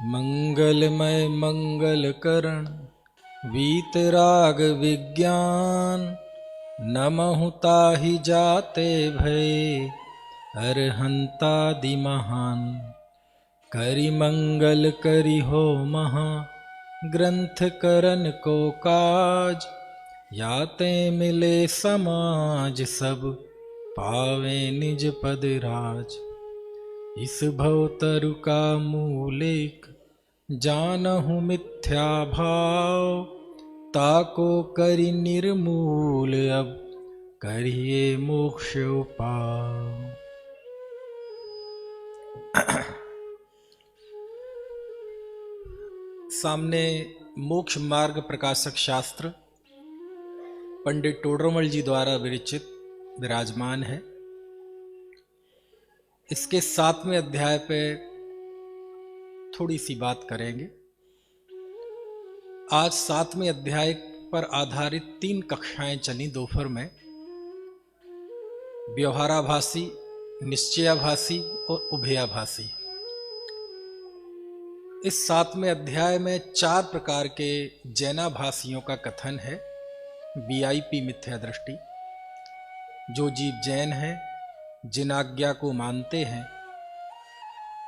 मंगलमय मंगलकरण वीतराग विज्ञान, नमहु ताहि जाते भय अरहंतादि महान। करि मंगल करि हो महा ग्रंथ करन को काज, याते मिले समाज सब पावे निज पद राज। इस भवतरु का मूलेक जानहु मिथ्या भाव, ताको करि निर्मूल अब करिए मोक्ष उपाय। सामने मोक्ष मार्ग प्रकाशक शास्त्र पंडित टोडरमल जी द्वारा विरचित विराजमान है। इसके 7वें अध्याय पे थोड़ी सी बात करेंगे। आज 7वें अध्याय पर आधारित 3 कक्षाएं चली दोपहर में, व्यवहाराभासी, निश्चयाभासी और उभयाभासी। इस 7वें अध्याय में 4 प्रकार के जैनाभासियों का कथन है। वीआईपी मिथ्या दृष्टि, जो जीव जैन हैं, जिन आज्ञा को मानते हैं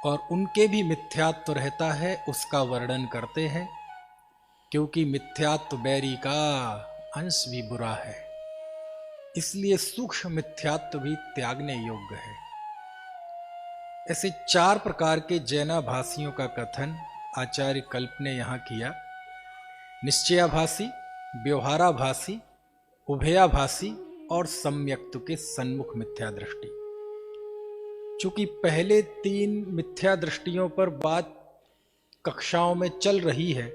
और उनके भी मिथ्यात्व रहता है, उसका वर्णन करते हैं, क्योंकि मिथ्यात्व बैरी का अंश भी बुरा है, इसलिए सूक्ष्म मिथ्यात्व भी त्यागने योग्य है। ऐसे 4 प्रकार के जैनाभासियों का कथन आचार्य कल्प ने यहां किया। निश्चयाभासी, व्यवहाराभासी, उभयाभासी और सम्यक्त्व के सन्मुख मिथ्या दृष्टि। चूंकि पहले 3 मिथ्या दृष्टियों पर बात कक्षाओं में चल रही है,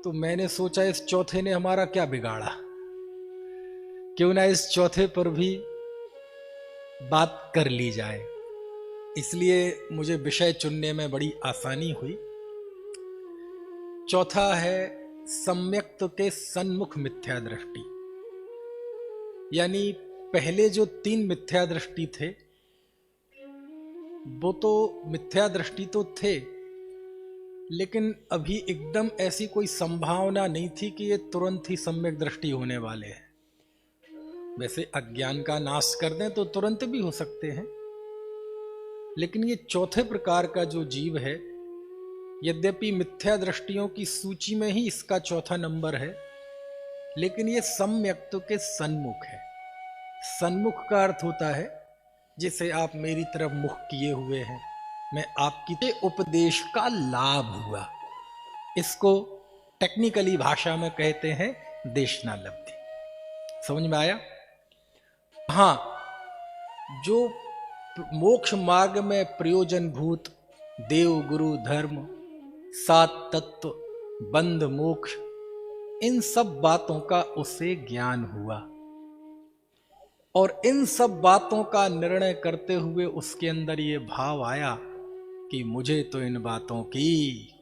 तो मैंने सोचा इस चौथे ने हमारा क्या बिगाड़ा, क्यों ना इस चौथे पर भी बात कर ली जाए। इसलिए मुझे विषय चुनने में बड़ी आसानी हुई। चौथा है सम्यक्त्व के सन्मुख मिथ्या दृष्टि। यानी पहले जो 3 मिथ्या दृष्टि थे, वो तो मिथ्या दृष्टि तो थे, लेकिन अभी एकदम ऐसी कोई संभावना नहीं थी कि ये तुरंत ही सम्यक दृष्टि होने वाले हैं। वैसे अज्ञान का नाश कर दें तो तुरंत भी हो सकते हैं, लेकिन ये चौथे प्रकार का जो जीव है, यद्यपि मिथ्या दृष्टियों की सूची में ही इसका चौथा नंबर है, लेकिन ये सम्यक्त्व के सन्मुख है। सन्मुख का अर्थ होता है जिसे आप मेरी तरफ मुख किए हुए हैं, मैं आपकी उपदेश का लाभ हुआ। इसको टेक्निकली भाषा में कहते हैं देशनालब्धि। समझ में आया? हाँ, जो मोक्ष मार्ग में प्रयोजनभूत देव गुरु धर्म 7 तत्व बंध मोक्ष, इन सब बातों का उसे ज्ञान हुआ और इन सब बातों का निर्णय करते हुए उसके अंदर ये भाव आया कि मुझे तो इन बातों की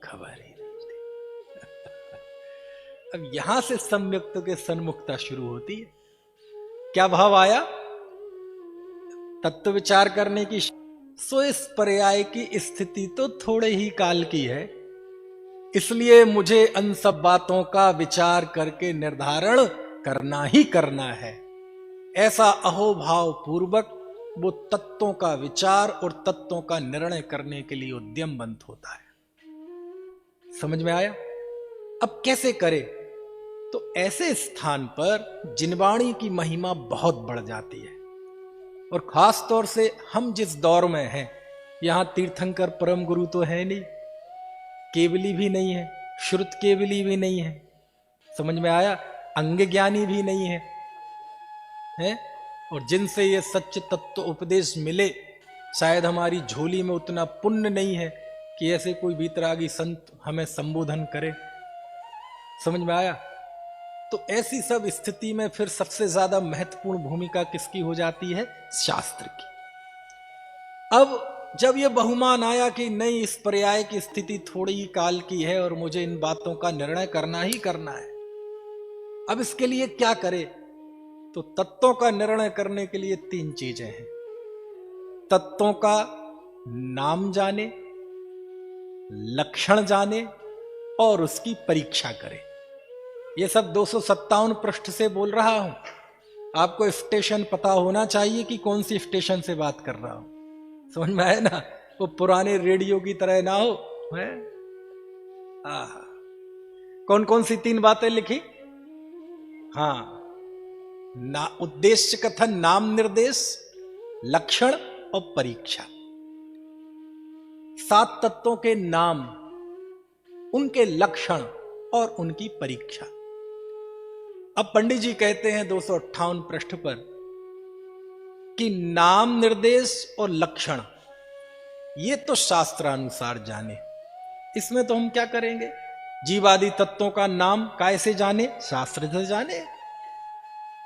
खबर ही नहीं थी। अब यहां से सम्यक्त्व के सन्मुखता शुरू होती है। क्या भाव आया? तत्व विचार करने की। सो इस पर्याय की स्थिति तो थोड़े ही काल की है, इसलिए मुझे इन सब बातों का विचार करके निर्धारण करना ही करना है। ऐसा अहोभाव पूर्वक वो तत्वों का विचार और तत्वों का निर्णय करने के लिए उद्यमवंत होता है। समझ में आया? अब कैसे करे? तो ऐसे स्थान पर जिनवाणी की महिमा बहुत बढ़ जाती है, और खास तौर से हम जिस दौर में हैं, यहां तीर्थंकर परम गुरु तो है नहीं, केवली भी नहीं है, श्रुत केवली भी नहीं है, समझ में आया, अंग ज्ञानी भी नहीं है, हैं? और जिनसे ये सच्च तत्व उपदेश मिले, शायद हमारी झोली में उतना पुण्य नहीं है कि ऐसे कोई वीतरागी संत हमें संबोधन करे। समझ में आया? तो ऐसी सब स्थिति में फिर सबसे ज्यादा महत्वपूर्ण भूमिका किसकी हो जाती है? शास्त्र की। अब जब यह बहुमान आया कि नहीं, इस पर्याय की स्थिति थोड़ी ही काल की है और मुझे इन बातों का निर्णय करना ही करना है, अब इसके लिए क्या करे? तो तत्वों का निर्णय करने के लिए 3 चीजें हैं। तत्वों का नाम जाने, लक्षण जाने और उसकी परीक्षा करे। ये सब 257 पृष्ठ से बोल रहा हूं। आपको स्टेशन पता होना चाहिए कि कौन सी स्टेशन से बात कर रहा हूं। समझ में आया ना? वो पुराने रेडियो की तरह ना हो। है कौन कौन सी 3 बातें लिखी? हाँ, ना उद्देश्य कथन, नाम निर्देश, लक्षण और परीक्षा। 7 तत्वों के नाम, उनके लक्षण और उनकी परीक्षा। अब पंडित जी कहते हैं 258 पृष्ठ पर कि नाम निर्देश और लक्षण ये तो शास्त्रानुसार जाने। इसमें तो हम क्या करेंगे? जीवादि तत्वों का नाम कैसे जाने? शास्त्र से जाने।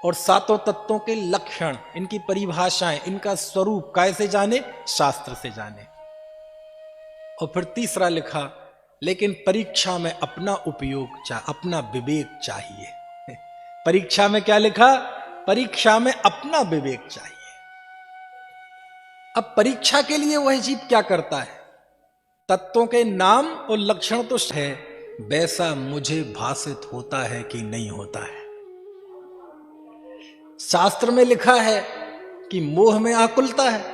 और 7 तत्वों के लक्षण, इनकी परिभाषाएं, इनका स्वरूप कैसे जाने? शास्त्र से जाने। और फिर तीसरा लिखा, लेकिन परीक्षा में अपना उपयोग अपना विवेक चाहिए। परीक्षा में क्या लिखा? परीक्षा में अपना विवेक चाहिए। अब परीक्षा के लिए वह जीव क्या करता है? तत्वों के नाम और लक्षण तो है, वैसा मुझे भासित होता है कि नहीं होता है। शास्त्र में लिखा है कि मोह में आकुलता है,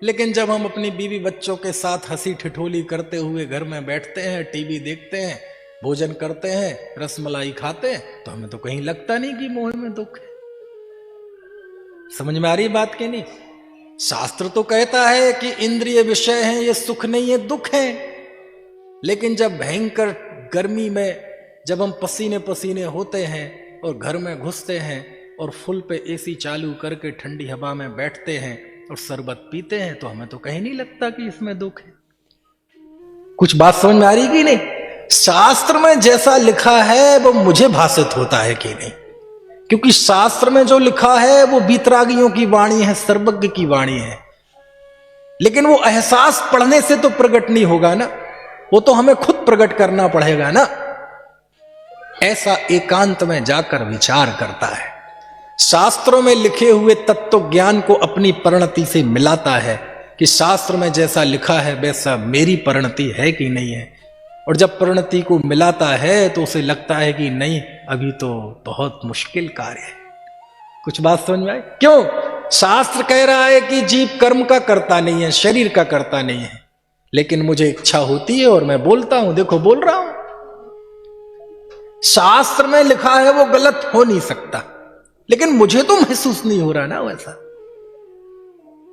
लेकिन जब हम अपनी बीवी बच्चों के साथ हंसी ठिठोली करते हुए घर में बैठते हैं, टीवी देखते हैं, भोजन करते हैं, रसमलाई खाते हैं, तो हमें तो कहीं लगता नहीं कि मोह में दुख है। समझ में आ रही बात की नहीं? शास्त्र तो कहता है कि इंद्रिय विषय हैं, ये सुख नहीं है, दुख है। लेकिन जब भयंकर गर्मी में जब हम पसीने पसीने होते हैं और घर में घुसते हैं और फुल पे एसी चालू करके ठंडी हवा में बैठते हैं और शरबत पीते हैं, तो हमें तो कहीं नहीं लगता कि इसमें दुख है। कुछ बात समझ में आ रही कि नहीं? शास्त्र में जैसा लिखा है वो मुझे भासित होता है कि नहीं, क्योंकि शास्त्र में जो लिखा है वो वीतरागियों की वाणी है, सर्वज्ञ की वाणी है। लेकिन वो एहसास पढ़ने से तो प्रकट नहीं होगा ना, वो तो हमें खुद प्रकट करना पड़ेगा ना। ऐसा एकांत में जाकर विचार करता है, शास्त्रों में लिखे हुए तत्व ज्ञान को अपनी परिणति से मिलाता है कि शास्त्र में जैसा लिखा है वैसा मेरी परिणति है कि नहीं है। और जब परिणति को मिलाता है तो उसे लगता है कि नहीं, अभी तो बहुत मुश्किल कार्य है। कुछ बात समझ में आई? क्यों? शास्त्र कह रहा है कि जीव कर्म का करता नहीं है, शरीर का करता नहीं है, लेकिन मुझे इच्छा होती है और मैं बोलता हूं, देखो बोल रहा हूं। शास्त्र में लिखा है वो गलत हो नहीं सकता, लेकिन मुझे तो महसूस नहीं हो रहा ना वैसा।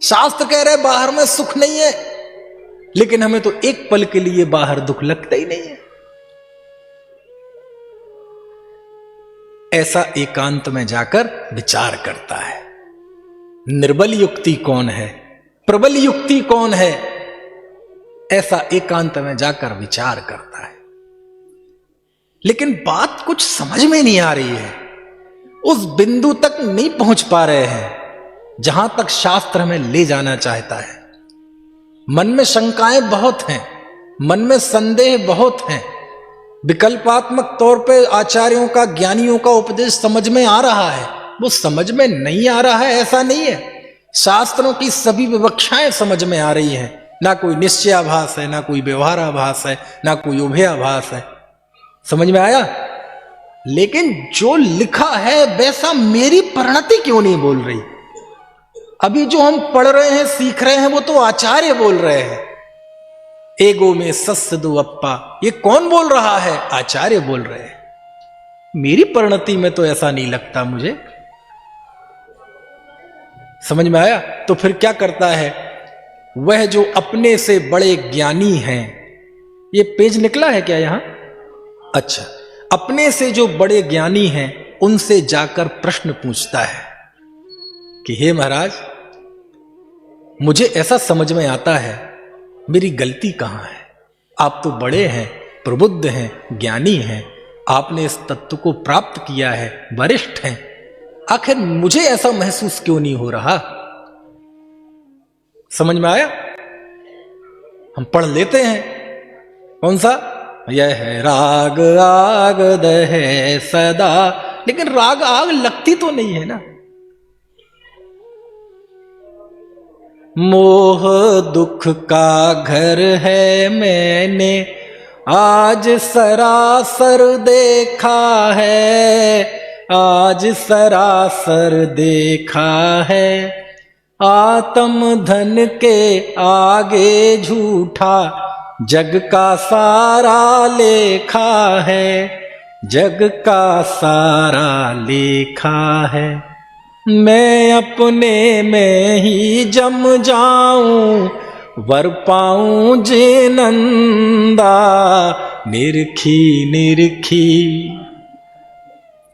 शास्त्र कह रहे बाहर में सुख नहीं है, लेकिन हमें तो एक पल के लिए बाहर दुख लगता ही नहीं है। ऐसा एकांत में जाकर विचार करता है, निर्बल युक्ति कौन है, प्रबल युक्ति कौन है, ऐसा एकांत में जाकर विचार करता है। लेकिन बात कुछ समझ में नहीं आ रही है, उस बिंदु तक नहीं पहुंच पा रहे हैं जहां तक शास्त्र हमें ले जाना चाहता है। मन में शंकाएं बहुत हैं, मन में संदेह बहुत हैं, विकल्पात्मक तौर पे आचार्यों का, ज्ञानियों का उपदेश समझ में आ रहा है, वो समझ में नहीं आ रहा है ऐसा नहीं है। शास्त्रों की सभी विवक्षाएं समझ में आ रही हैं, ना कोई निश्चयाभास है, ना कोई व्यवहाराभास है, ना कोई उभयाभास है। समझ में आया? लेकिन जो लिखा है वैसा मेरी परिणति क्यों नहीं बोल रही? अभी जो हम पढ़ रहे हैं, सीख रहे हैं, वो तो आचार्य बोल रहे हैं। एगो में सस्य दो अप्पा, ये कौन बोल रहा है? आचार्य बोल रहे हैं। मेरी परिणति में तो ऐसा नहीं लगता मुझे। समझ में आया? तो फिर क्या करता है वह जो अपने से बड़े ज्ञानी हैं, ये पेज निकला है क्या यहां? अच्छा, अपने से जो बड़े ज्ञानी हैं उनसे जाकर प्रश्न पूछता है कि हे महाराज, मुझे ऐसा समझ में आता है मेरी गलती कहां है? आप तो बड़े हैं, प्रबुद्ध हैं, ज्ञानी हैं, आपने इस तत्व को प्राप्त किया है, वरिष्ठ हैं, आखिर मुझे ऐसा महसूस क्यों नहीं हो रहा? समझ में आया? हम पढ़ लेते हैं, कौन सा? यह है राग आग दहे सदा, लेकिन राग आग लगती तो नहीं है ना। मोह दुख का घर है मैंने आज सरासर देखा है, आज सरासर देखा है। आत्म धन के आगे झूठा जग का सारा लेखा है, जग का सारा लेखा है। मैं अपने में ही जम जाऊं वर पाऊं जे नंदा, निरखी निरखी।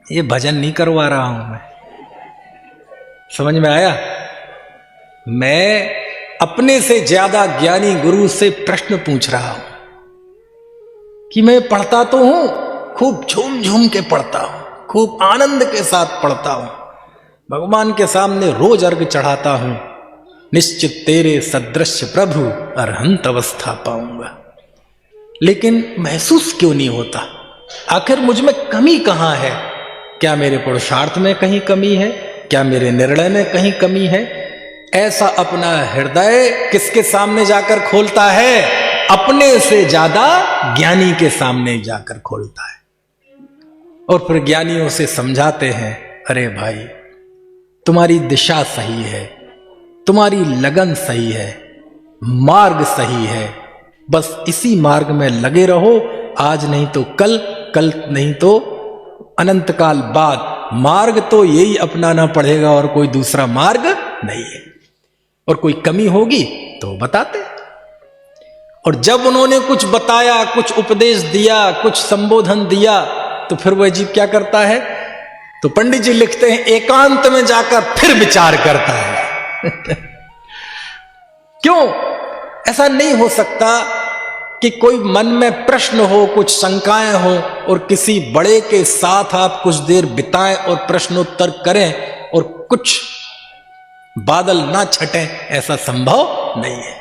ये भजन नहीं करवा रहा हूं मैं, समझ में आया? मैं अपने से ज्यादा ज्ञानी गुरु से प्रश्न पूछ रहा हूं कि मैं पढ़ता तो हूं, खूब झूम झूम के पढ़ता हूं, खूब आनंद के साथ पढ़ता हूं, भगवान के सामने रोज अर्घ चढ़ाता हूं, निश्चित तेरे सदृश प्रभु अरहंत अवस्था पाऊंगा, लेकिन महसूस क्यों नहीं होता? आखिर मुझ में कमी कहां है? क्या मेरे पुरुषार्थ में कहीं कमी है? क्या मेरे निर्णय में कहीं कमी है? ऐसा अपना हृदय किसके सामने जाकर खोलता है? अपने से ज्यादा ज्ञानी के सामने जाकर खोलता है। और फिर ज्ञानियों से समझाते हैं, अरे भाई तुम्हारी दिशा सही है, तुम्हारी लगन सही है, मार्ग सही है, बस इसी मार्ग में लगे रहो। आज नहीं तो कल, कल नहीं तो अनंत काल बाद। मार्ग तो यही अपनाना पड़ेगा और कोई दूसरा मार्ग नहीं है। और कोई कमी होगी तो बताते। और जब उन्होंने कुछ बताया, कुछ उपदेश दिया, कुछ संबोधन दिया, तो फिर वह जीव क्या करता है? तो पंडित जी लिखते हैं, एकांत में जाकर फिर विचार करता है। क्यों? ऐसा नहीं हो सकता कि कोई मन में प्रश्न हो, कुछ शंकाएं हो और किसी बड़े के साथ आप कुछ देर बिताएं और प्रश्नोत्तर करें और कुछ बादल ना छटें, ऐसा संभव नहीं है।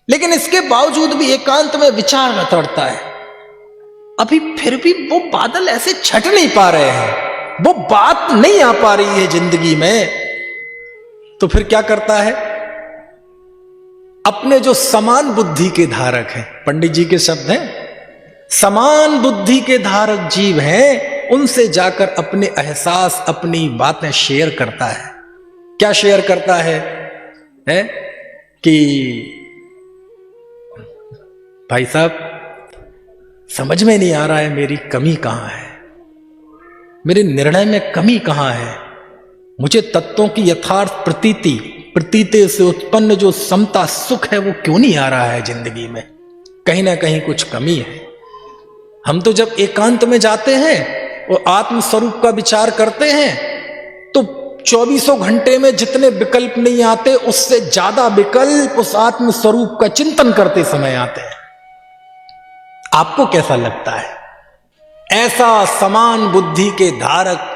लेकिन इसके बावजूद भी एकांत में विचार रटता है। अभी फिर भी वो बादल ऐसे छट नहीं पा रहे हैं, वो बात नहीं आ पा रही है जिंदगी में। तो फिर क्या करता है? अपने जो समान बुद्धि के धारक हैं, पंडित जी के शब्द हैं, समान बुद्धि के धारक जीव हैं, उनसे जाकर अपने एहसास, अपनी बातें शेयर करता है। क्या शेयर करता है? कि भाई साहब समझ में नहीं आ रहा है मेरी कमी कहां है, मेरे निर्णय में कमी कहां है, मुझे तत्वों की यथार्थ प्रतीति से उत्पन्न जो समता सुख है वो क्यों नहीं आ रहा है जिंदगी में? कहीं ना कहीं कुछ कमी है। हम तो जब एकांत में जाते हैं और आत्म स्वरूप का विचार करते हैं तो 24 घंटे में जितने विकल्प नहीं आते उससे ज्यादा विकल्प उस आत्म स्वरूप का चिंतन करते समय आते हैं। आपको कैसा लगता है? ऐसा समान बुद्धि के धारक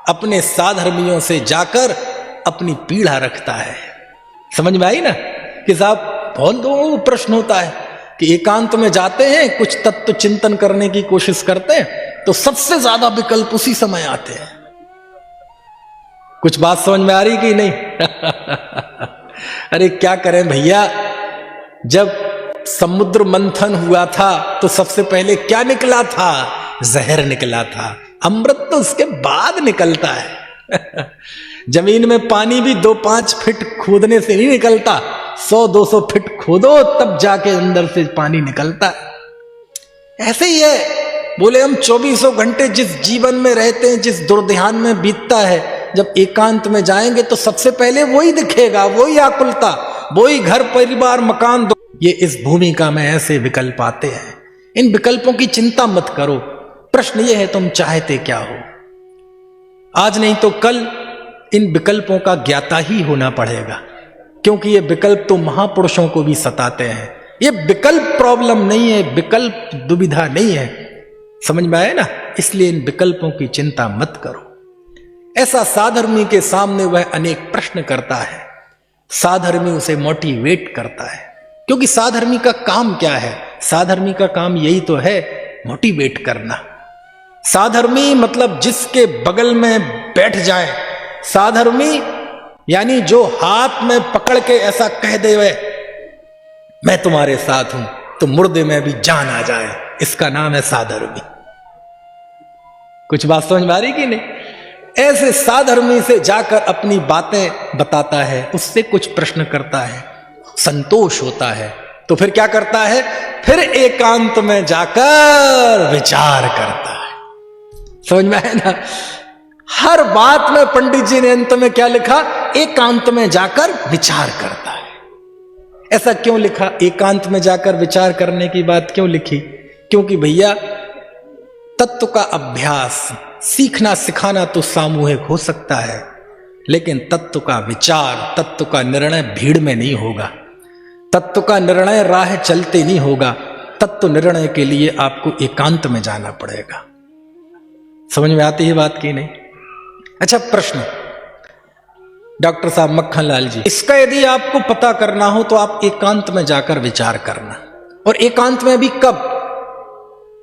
अपने साधर्मियों से जाकर अपनी पीड़ा रखता है। समझ में आई ना कि साहब बहुत लोगों को प्रश्न होता है कि एकांत में जाते हैं, कुछ तत्व चिंतन करने की कोशिश करते हैं तो सबसे ज्यादा विकल्प उसी समय आते हैं। कुछ बात समझ में आ रही कि नहीं? अरे क्या करें भैया, जब समुद्र मंथन हुआ था तो सबसे पहले क्या निकला था? जहर निकला था। अमृत तो उसके बाद निकलता है। जमीन में पानी भी 2-5 फीट खोदने से नहीं निकलता, 100-200 फीट खोदो तब जाके अंदर से पानी निकलता है। ऐसे ही है। बोले हम 24 घंटे जिस जीवन में रहते हैं, जिस दुर्ध्यान में बीतता है, जब एकांत में जाएंगे तो सबसे पहले वही दिखेगा, वही आकुलता, वही घर परिवार मकान। ये इस भूमिका में ऐसे विकल्प आते हैं। इन विकल्पों की चिंता मत करो। प्रश्न ये है तुम चाहते क्या हो? आज नहीं तो कल इन विकल्पों का ज्ञाता ही होना पड़ेगा, क्योंकि ये विकल्प तो महापुरुषों को भी सताते हैं। ये विकल्प प्रॉब्लम नहीं है, विकल्प दुविधा नहीं है। समझ में आया ना? इसलिए इन विकल्पों की चिंता मत करो। ऐसा साधर्मी के सामने वह अनेक प्रश्न करता है। साधर्मी उसे मोटिवेट करता है, क्योंकि साधर्मी का काम क्या है? साधर्मी का काम यही तो है, मोटिवेट करना। साधर्मी मतलब जिसके बगल में बैठ जाए। साधर्मी यानी जो हाथ में पकड़ के ऐसा कह दे वे मैं तुम्हारे साथ हूं तो मुर्दे में भी जान आ जाए, इसका नाम है साधर्मी। कुछ बात समझ में आ रही कि नहीं? ऐसे साधर्मी से जाकर अपनी बातें बताता है, उससे कुछ प्रश्न करता है, संतोष होता है, तो फिर क्या करता है? फिर एकांत में जाकर विचार करता है। समझ में आया ना? हर बात में पंडित जी ने अंत में क्या लिखा? एकांत में जाकर विचार करता है। ऐसा क्यों लिखा? एकांत में जाकर विचार करने की बात क्यों लिखी? क्योंकि भैया तत्व का अभ्यास, सीखना सिखाना तो सामूहिक हो सकता है, लेकिन तत्व का विचार, तत्व का निर्णय भीड़ में नहीं होगा। तत्व का निर्णय राह चलते नहीं होगा। तत्व निर्णय के लिए आपको एकांत में जाना पड़ेगा। समझ में आती है बात की नहीं? अच्छा, प्रश्न डॉक्टर साहब मक्खनलाल जी, इसका यदि आपको पता करना हो तो आप एकांत में जाकर विचार करना। और एकांत में भी कब?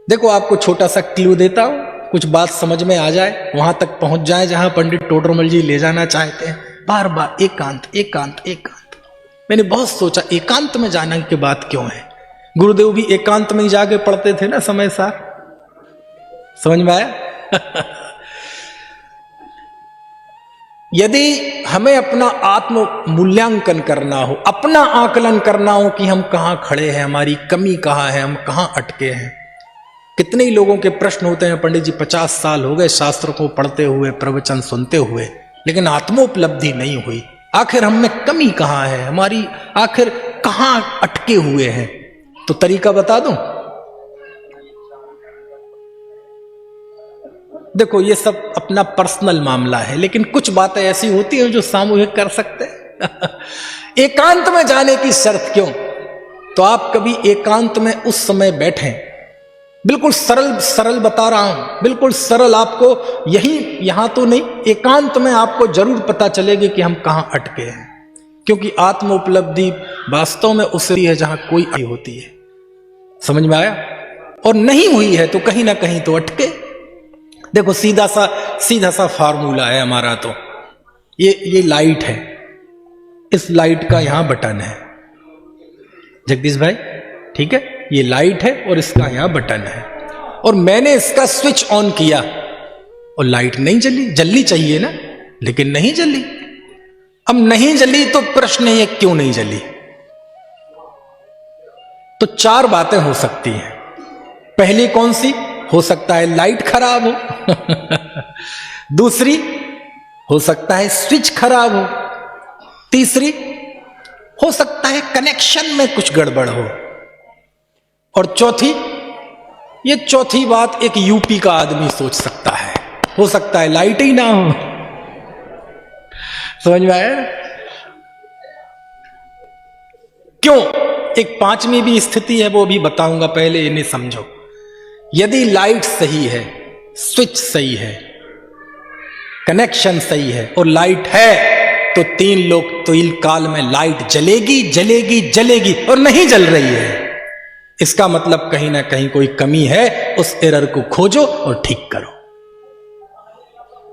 देखो, आपको छोटा सा क्लू देता हूं, कुछ बात समझ में आ जाए, वहां तक पहुंच जाए जहां पंडित टोडरमल जी ले जाना चाहते हैं। बार बार एकांत एकांत एकांत। मैंने बहुत सोचा एकांत में जाने की बात क्यों है। गुरुदेव भी एकांत में ही जाके पढ़ते थे ना समय सार। समझ में आया? यदि हमें अपना आत्म मूल्यांकन करना हो, अपना आकलन करना हो कि हम कहां खड़े हैं, हमारी कमी कहां है, हम कहां अटके हैं। कितने ही लोगों के प्रश्न होते हैं, पंडित जी 50 साल हो गए शास्त्र को पढ़ते हुए, प्रवचन सुनते हुए, लेकिन आत्मोपलब्धि नहीं हुई। आखिर हम में कमी कहां है, हमारी आखिर कहां अटके हुए हैं? तो तरीका बता दूं? देखो, ये सब अपना पर्सनल मामला है, लेकिन कुछ बातें ऐसी होती हैं जो सामूहिक कर सकते हैं। एकांत में जाने की शर्त क्यों? तो आप कभी एकांत में उस समय बैठें, बिल्कुल सरल सरल बता रहा हूं, बिल्कुल सरल। आपको यहां तो नहीं, एकांत में आपको जरूर पता चलेगी कि हम कहां अटके हैं। क्योंकि आत्म उपलब्धि वास्तव में उससे है जहां कोई आई होती है। समझ में आया? और नहीं हुई है तो कहीं ना कहीं तो अटके। देखो, सीधा सा फार्मूला है हमारा। तो ये लाइट है, इस लाइट का यहां बटन है जगदीश भाई, ठीक है? ये लाइट है और इसका यहां बटन है, और मैंने इसका स्विच ऑन किया और लाइट नहीं जली। जलनी चाहिए ना, लेकिन नहीं जली। अब नहीं जली तो प्रश्न है क्यों नहीं जली? तो 4 बातें हो सकती हैं। पहली कौन सी? हो सकता है लाइट खराब हो। दूसरी, हो सकता है स्विच खराब हो। तीसरी, हो सकता है कनेक्शन में कुछ गड़बड़ हो। और चौथी बात एक यूपी का आदमी सोच सकता है, हो सकता है लाइट ही ना हो। समझ में आया? क्यों? एक 5वीं भी स्थिति है, वो भी बताऊंगा, पहले इन्हें समझो। यदि लाइट सही है, स्विच सही है, कनेक्शन सही है और लाइट है, तो 3 लोग तो काल में लाइट जलेगी जलेगी जलेगी और नहीं जल रही है। इसका मतलब कहीं ना कहीं कोई कमी है, उस एरर को खोजो और ठीक करो।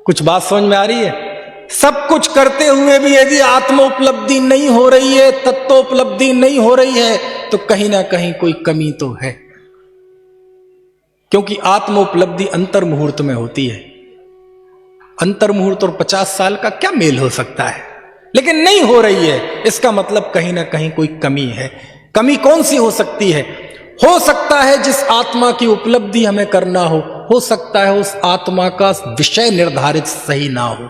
कुछ बात समझ में आ रही है? सब कुछ करते हुए भी यदि आत्मोपलब्धि नहीं हो रही है, तत्वोपलब्धि नहीं हो रही है, तो कहीं ना कहीं कोई कमी तो है। क्योंकि आत्मोपलब्धि अंतर मुहूर्त में होती है। अंतर मुहूर्त और 50 साल का क्या मेल हो सकता है? लेकिन नहीं हो रही है, इसका मतलब कहीं ना कहीं कोई कमी है। कमी कौन सी हो सकती है? हो सकता है जिस आत्मा की उपलब्धि हमें करना हो सकता है उस आत्मा का विषय निर्धारित सही ना हो।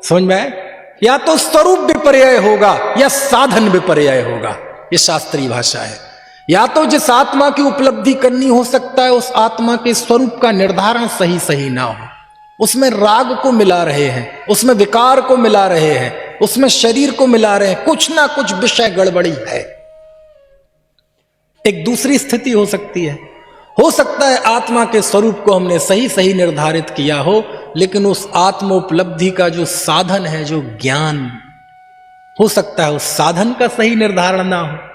समझ में आए? या तो स्वरूप विपर्यय होगा या साधन विपर्यय होगा। ये शास्त्रीय भाषा है। या तो जिस आत्मा की उपलब्धि करनी हो सकता है उस आत्मा के स्वरूप का निर्धारण सही ना हो, उसमें राग को मिला रहे हैं, उसमें विकार को मिला रहे हैं, उसमें शरीर को मिला रहे हैं, कुछ ना कुछ विषय गड़बड़ी है। एक दूसरी स्थिति हो सकती है, हो सकता है आत्मा के स्वरूप को हमने सही निर्धारित किया हो, लेकिन उस आत्मोपलब्धि का जो साधन है, जो ज्ञान, हो सकता है उस साधन का सही निर्धारण ना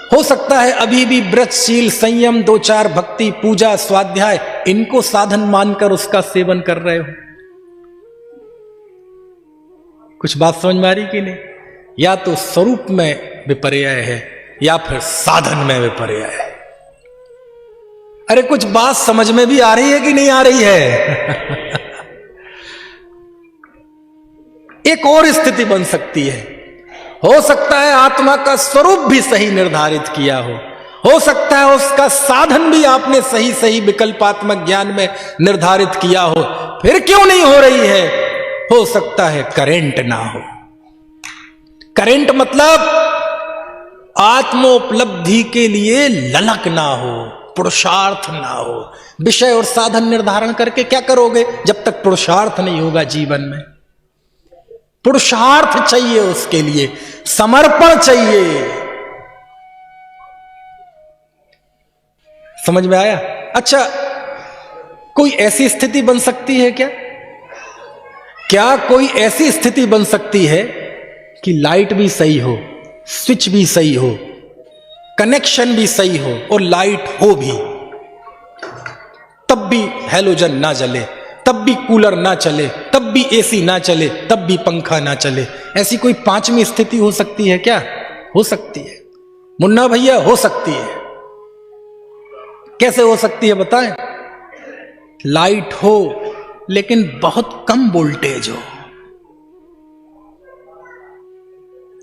हो सकता है अभी भी व्रतशील, संयम, 2-4 भक्ति, पूजा, स्वाध्याय, इनको साधन मानकर उसका सेवन कर रहे हो। कुछ बात समझ में आ रही कि नहीं? या तो स्वरूप में विपर्यय है या फिर साधन में विपर्यय है। अरे कुछ बात समझ में भी आ रही है कि नहीं आ रही है? एक और स्थिति बन सकती है, हो सकता है आत्मा का स्वरूप भी सही निर्धारित किया हो सकता है उसका साधन भी आपने सही सही विकल्पात्मक ज्ञान में निर्धारित किया हो, फिर क्यों नहीं हो रही है? हो सकता है करंट ना हो। करंट मतलब आत्मोपलब्धि के लिए ललक ना हो, पुरुषार्थ ना हो। विषय और साधन निर्धारण करके क्या करोगे जब तक पुरुषार्थ नहीं होगा जीवन में? पुरुषार्थ चाहिए, उसके लिए समर्पण चाहिए। समझ में आया? अच्छा, कोई ऐसी स्थिति बन सकती है क्या कोई ऐसी स्थिति बन सकती है कि लाइट भी सही हो, स्विच भी सही हो, कनेक्शन भी सही हो और लाइट हो भी, तब भी हैलोजन ना जले, तब भी कूलर ना चले, तब भी एसी ना चले, तब भी पंखा ना चले? ऐसी कोई पांचवी स्थिति हो सकती है क्या? हो सकती है मुन्ना भैया, हो सकती है। कैसे हो सकती है बताएं? लाइट हो लेकिन बहुत कम वोल्टेज हो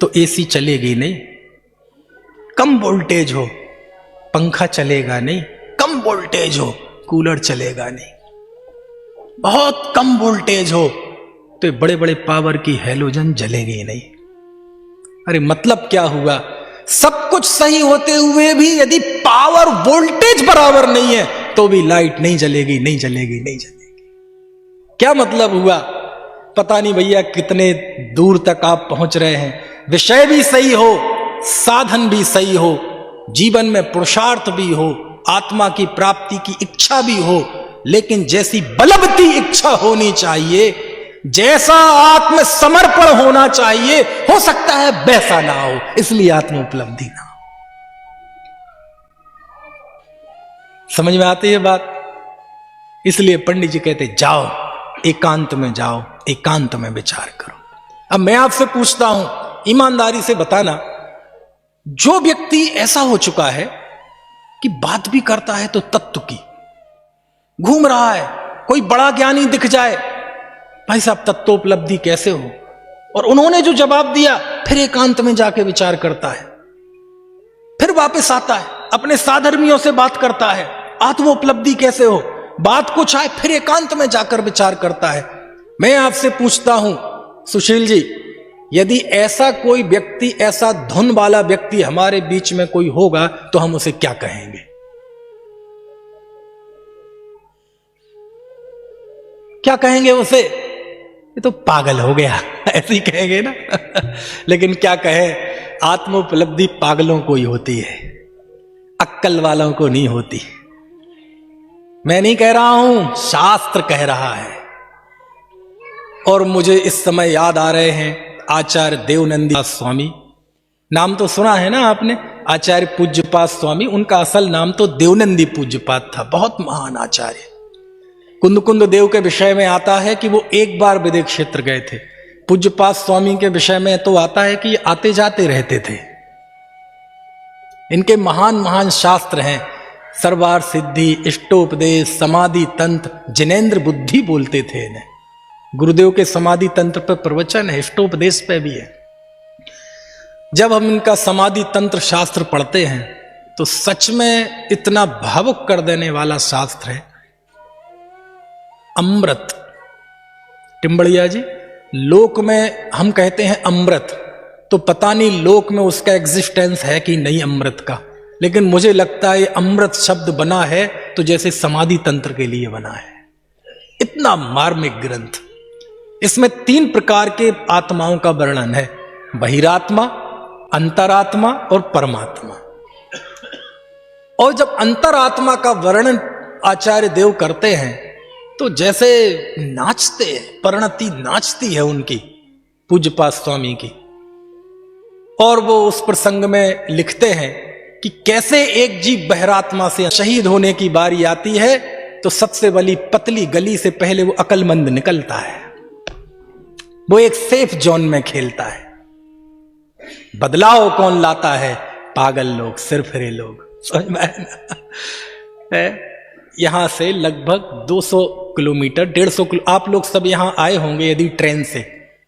तो एसी चलेगी नहीं। कम वोल्टेज हो पंखा चलेगा नहीं, कम वोल्टेज हो कूलर चलेगा नहीं। बहुत कम वोल्टेज हो तो बड़े बड़े पावर की हैलोजन जलेगी नहीं। अरे मतलब क्या हुआ? सब कुछ सही होते हुए भी यदि पावर वोल्टेज बराबर नहीं है तो भी लाइट नहीं जलेगी, नहीं जलेगी, नहीं जलेगी। क्या मतलब हुआ? पता नहीं भैया कितने दूर तक आप पहुंच रहे हैं। विषय भी सही हो, साधन भी सही हो, जीवन में पुरुषार्थ भी हो, आत्मा की प्राप्ति की इच्छा भी हो, लेकिन जैसी बलवती इच्छा होनी चाहिए, जैसा आत्म समर्पण होना चाहिए, हो सकता है वैसा ना हो, इसलिए आत्म उपलब्धि ना हो। समझ में आती है बात? इसलिए पंडित जी कहते जाओ एकांत में, जाओ एकांत में विचार करो। अब मैं आपसे पूछता हूं, ईमानदारी से बताना, जो व्यक्ति ऐसा हो चुका है कि बात भी करता है तो तत्व की, घूम रहा है, कोई बड़ा ज्ञानी दिख जाए, भाई साहब तत्वोपलब्धि कैसे हो? और उन्होंने जो जवाब दिया, फिर एकांत में जाके विचार करता है, फिर वापस आता है, अपने साधर्मियों से बात करता है, आत्मोपलब्धि कैसे हो? बात कुछ आए, फिर एकांत में जाकर विचार करता है। मैं आपसे पूछता हूं सुशील जी, यदि ऐसा कोई व्यक्ति, ऐसा धुन वाला व्यक्ति हमारे बीच में कोई होगा तो हम उसे क्या कहेंगे? क्या कहेंगे उसे? ये तो पागल हो गया, ऐसे ही कहेंगे ना। लेकिन क्या कहे, आत्मोपलब्धि पागलों को ही होती है, अक्कल वालों को नहीं होती। मैं नहीं कह रहा हूं, शास्त्र कह रहा है। और मुझे इस समय याद आ रहे हैं आचार्य देवनंदी स्वामी, नाम तो सुना है ना आपने, आचार्य पूज्यपाद स्वामी। उनका असल नाम तो देवनंदी पूज्यपाद था, बहुत महान आचार्य। कुंद देव के विषय में आता है कि वो एक बार विदेह क्षेत्र गए थे। पूज्यपाद स्वामी के विषय में तो आता है कि आते जाते रहते थे। इनके महान महान शास्त्र हैं, सर्वार सिद्धि, इष्टोपदेश, समाधि तंत्र, जिनेन्द्र बुद्धि बोलते थे इन्हें। गुरुदेव के समाधि तंत्र पर प्रवचन है, इष्टोपदेश पे भी है। जब हम इनका समाधि तंत्र शास्त्र पढ़ते हैं तो सच में इतना भावुक कर देने वाला शास्त्र है। अमृत, टिम्बड़िया जी, लोक में हम कहते हैं अमृत, तो पता नहीं लोक में उसका एग्जिस्टेंस है कि नहीं अमृत का, लेकिन मुझे लगता है अमृत शब्द बना है तो जैसे समाधि तंत्र के लिए बना है। इतना मार्मिक ग्रंथ। इसमें 3 प्रकार के आत्माओं का वर्णन है, बहिरात्मा, अंतरात्मा और परमात्मा। और जब अंतरात्मा का वर्णन आचार्य देव करते हैं तो जैसे नाचते हैं, परिणति नाचती है उनकी, पूज्यपाद स्वामी की। और वो उस प्रसंग में लिखते हैं कि कैसे एक जीव बहिरात्मा से शहीद होने की बारी आती है तो सबसे वाली पतली गली से पहले वो अकलमंद निकलता है। वो एक सेफ जोन में खेलता है। बदलाव कौन लाता है? पागल लोग, सिर फिरे लोग। समझ में आया ना? यहां से लगभग 200 किलोमीटर, 150 किलो, आप लोग सब यहां आए होंगे यदि ट्रेन से,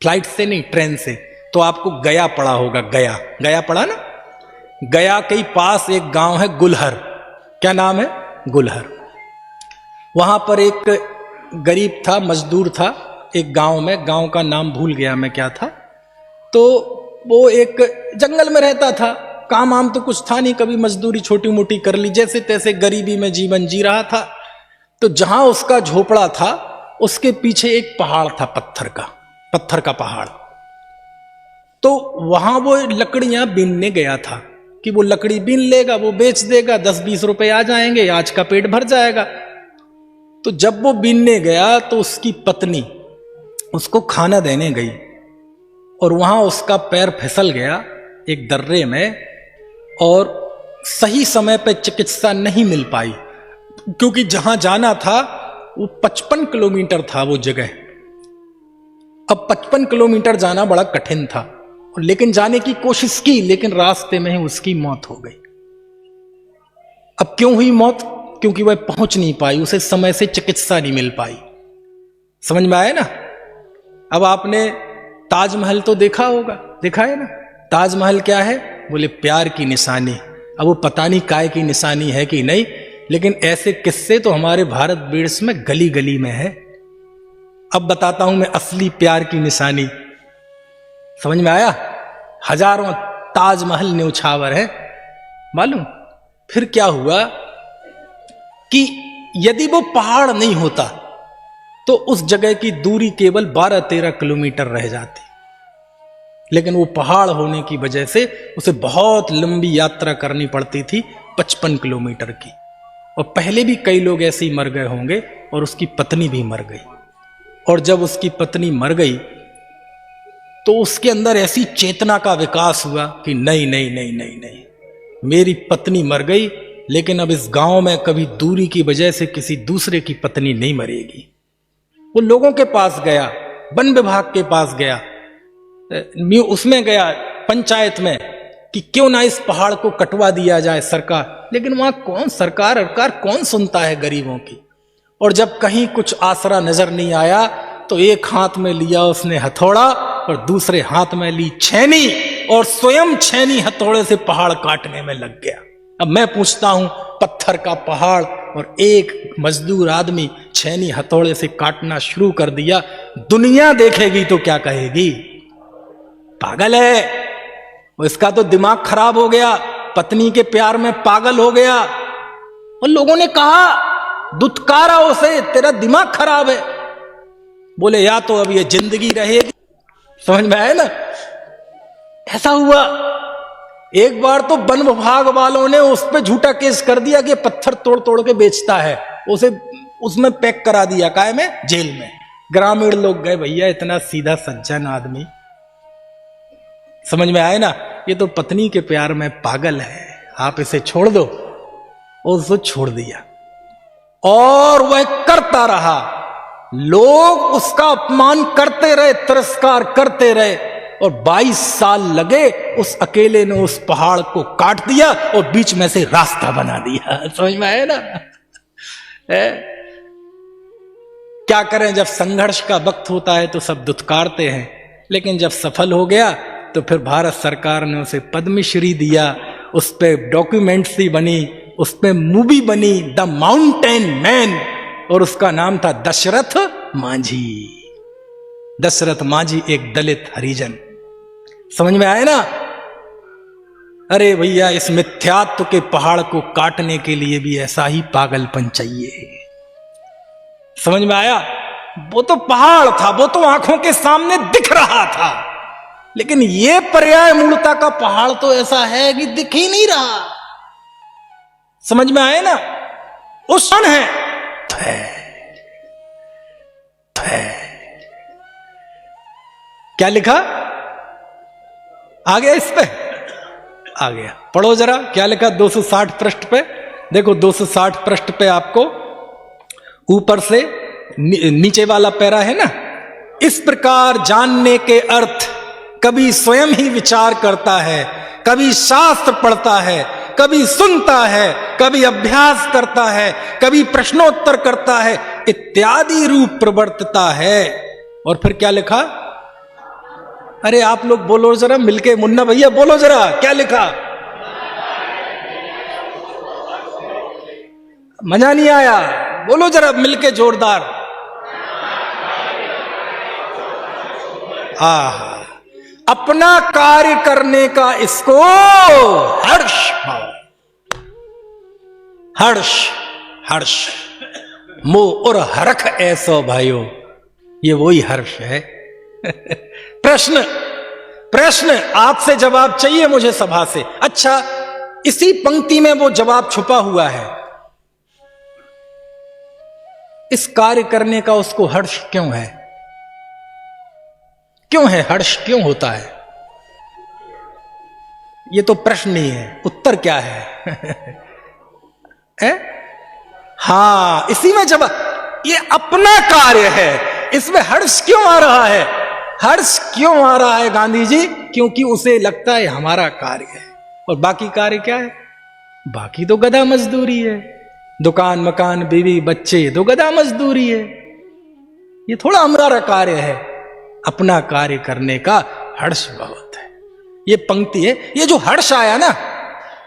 फ्लाइट से नहीं, ट्रेन से, तो आपको गया पड़ा होगा। गया, गया पड़ा ना? गया के पास एक गांव है गुलहर। क्या नाम है? गुलहर। वहां पर एक गरीब था, मजदूर था, एक गांव में, गांव का नाम भूल गया मैं क्या था। तो वो एक जंगल में रहता था, काम आम तो कुछ था नहीं, कभी मजदूरी छोटी मोटी कर ली, जैसे तैसे गरीबी में जीवन जी रहा था। तो जहां उसका झोपड़ा था उसके पीछे एक पहाड़ था, पत्थर का पहाड़। तो वहां वो लकड़ियां बीनने गया था कि वो लकड़ी बीन लेगा, वो बेच देगा, 10-20 रुपए आ जाएंगे, आज का पेट भर जाएगा। तो जब वो बीनने गया तो उसकी पत्नी उसको खाना देने गई और वहां उसका पैर फिसल गया एक दर्रे में, और सही समय पे चिकित्सा नहीं मिल पाई, क्योंकि जहां जाना था वो 55 किलोमीटर था वो जगह। अब 55 किलोमीटर जाना बड़ा कठिन था, लेकिन जाने की कोशिश की, लेकिन रास्ते में ही उसकी मौत हो गई। अब क्यों हुई मौत? क्योंकि वह पहुंच नहीं पाई, उसे समय से चिकित्सा नहीं मिल पाई। समझ में आया ना? अब आपने ताजमहल तो देखा होगा, देखा है ना? ताजमहल क्या है? बोले प्यार की निशानी। अब वो पता नहीं काय की निशानी है कि नहीं, लेकिन ऐसे किस्से तो हमारे भारत वर्ष में गली गली में है। अब बताता हूं मैं असली प्यार की निशानी। समझ में आया? हजारों ताजमहल न्यौछावर है, मालूम? फिर क्या हुआ कि यदि वो पहाड़ नहीं होता तो उस जगह की दूरी केवल 12-13 किलोमीटर रह जाती, लेकिन वो पहाड़ होने की वजह से उसे बहुत लंबी यात्रा करनी पड़ती थी, 55 किलोमीटर की। और पहले भी कई लोग ऐसे ही मर गए होंगे, और उसकी पत्नी भी मर गई। और जब उसकी पत्नी मर गई तो उसके अंदर ऐसी चेतना का विकास हुआ कि नहीं नहीं नहीं नहीं नहीं, मेरी पत्नी मर गई, लेकिन अब इस गांव में कभी दूरी की वजह से किसी दूसरे की पत्नी नहीं मरेगी। वो लोगों के पास गया, वन विभाग के पास गया, उसमें गया पंचायत में, कि क्यों ना इस पहाड़ को कटवा दिया जाए सरकार। लेकिन वहां कौन सरकार कौन सुनता है गरीबों की। और जब कहीं कुछ आसरा नजर नहीं आया तो एक हाथ में लिया उसने हथौड़ा और दूसरे हाथ में ली छेनी, और स्वयं छेनी हथौड़े से पहाड़ काटने में लग गया। अब मैं पूछता हूं, पत्थर का पहाड़ और एक मजदूर आदमी छेनी हथौड़े से काटना शुरू कर दिया, दुनिया देखेगी तो क्या कहेगी? पागल है, इसका तो दिमाग खराब हो गया, पत्नी के प्यार में पागल हो गया। और लोगों ने कहा, दुत्कारा उसे, तेरा दिमाग खराब है। बोले या तो अब ये जिंदगी रहेगी। समझ में आया ना? ऐसा हुआ। एक बार तो वन विभाग वालों ने उस पर झूठा केस कर दिया कि पत्थर तोड़ तोड़ के बेचता है, उसे उसमें पैक करा दिया, काय में? जेल में। ग्रामीण लोग गए, भैया इतना सीधा सज्जन आदमी, समझ में आए ना, ये तो पत्नी के प्यार में पागल है, आप इसे छोड़ दो। और उसको छोड़ दिया, और वह करता रहा। लोग उसका अपमान करते रहे, तिरस्कार करते रहे, और 22 साल लगे। उस अकेले ने उस पहाड़ को काट दिया और बीच में से रास्ता बना दिया। समझ में आया ना? क्या करें, जब संघर्ष का वक्त होता है तो सब दुत्कारते हैं, लेकिन जब सफल हो गया तो फिर भारत सरकार ने उसे पद्मश्री दिया, उस पर डॉक्यूमेंट्री बनी, उस पर मूवी बनी, द माउंटेन मैन, और उसका नाम था दशरथ मांझी। दशरथ मांझी एक दलित हरिजन। समझ में आया ना? अरे भैया, इस मिथ्यात्व के पहाड़ को काटने के लिए भी ऐसा ही पागलपन चाहिए। समझ में आया? वो तो पहाड़ था, वो तो आंखों के सामने दिख रहा था, लेकिन ये पर्याय मूलता का पहाड़ तो ऐसा है कि दिख ही नहीं रहा। समझ में आए ना? उस क्षण है क्या लिखा आ गया, इस पे आ गया, पढ़ो जरा क्या लिखा 260 पृष्ठ पे। देखो 260 पृष्ठ पे आपको ऊपर से नीचे वाला पैरा है ना, इस प्रकार जानने के अर्थ कभी स्वयं ही विचार करता है, कभी शास्त्र पढ़ता है, कभी सुनता है, कभी अभ्यास करता है, कभी प्रश्नोत्तर करता है, इत्यादि रूप प्रवर्तता है। और फिर क्या लिखा? अरे आप लोग बोलो जरा मिलके, मुन्ना भैया बोलो जरा, क्या लिखा? मजा नहीं आया? बोलो जरा मिलके जोरदार। अपना कार्य करने का इसको हर्ष भाव, हर्ष हर्ष मोह और हरख ऐसो भाइयों, ये वही हर्ष है। प्रश्न प्रश्न आपसे जवाब चाहिए मुझे सभा से। अच्छा, इसी पंक्ति में वो जवाब छुपा हुआ है। इस कार्य करने का उसको हर्ष क्यों है? क्यों है? हर्ष क्यों होता है? ये तो प्रश्न ही है, उत्तर क्या है? है? हाँ, इसी में जवाब। ये अपना कार्य है, इसमें हर्ष क्यों आ रहा है? हर्ष क्यों आ रहा है गांधी जी? क्योंकि उसे लगता है हमारा कार्य है। और बाकी कार्य क्या है? बाकी तो गधा मजदूरी है, दुकान मकान बीवी बच्चे तो गधा मजदूरी है। ये थोड़ा हमारा कार्य है। अपना कार्य करने का हर्ष बहुत है। ये पंक्ति है। ये जो हर्ष आया ना,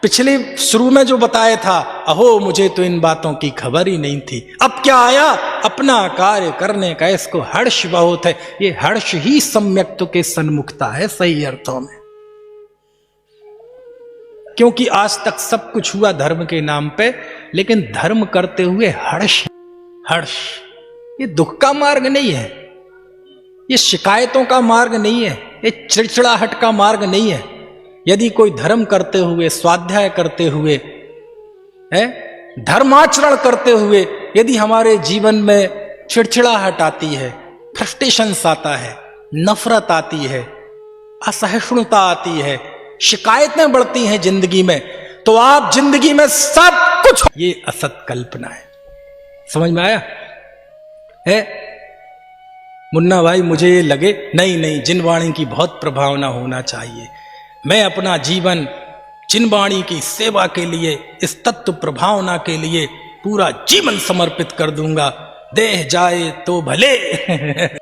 पिछले शुरू में जो बताया था, अहो मुझे तो इन बातों की खबर ही नहीं थी, अब क्या आया? अपना कार्य करने का इसको हर्ष बहुत है। ये हर्ष ही सम्यक्त्व के सन्मुखता है सही अर्थों में। क्योंकि आज तक सब कुछ हुआ धर्म के नाम पे, लेकिन धर्म करते हुए हर्ष, हर्ष ये दुख का मार्ग नहीं है, ये शिकायतों का मार्ग नहीं है, ये चिड़चिड़ाहट का मार्ग नहीं है। यदि कोई धर्म करते हुए, स्वाध्याय करते हुए, है धर्माचरण करते हुए यदि हमारे जीवन में चिड़चिड़ाहट आती है, फ्रस्ट्रेशंस आता है, नफरत आती है, असहिष्णुता आती है, शिकायतें बढ़ती हैं जिंदगी में, तो आप जिंदगी में सब कुछ, ये असत कल्पना है। समझ में आया है मुन्ना भाई? मुझे ये लगे नहीं, जिनवाणी की बहुत प्रभावना होना चाहिए। मैं अपना जीवन जिनवाणी की सेवा के लिए, इस तत्व प्रभावना के लिए पूरा जीवन समर्पित कर दूंगा। देह जाए तो भले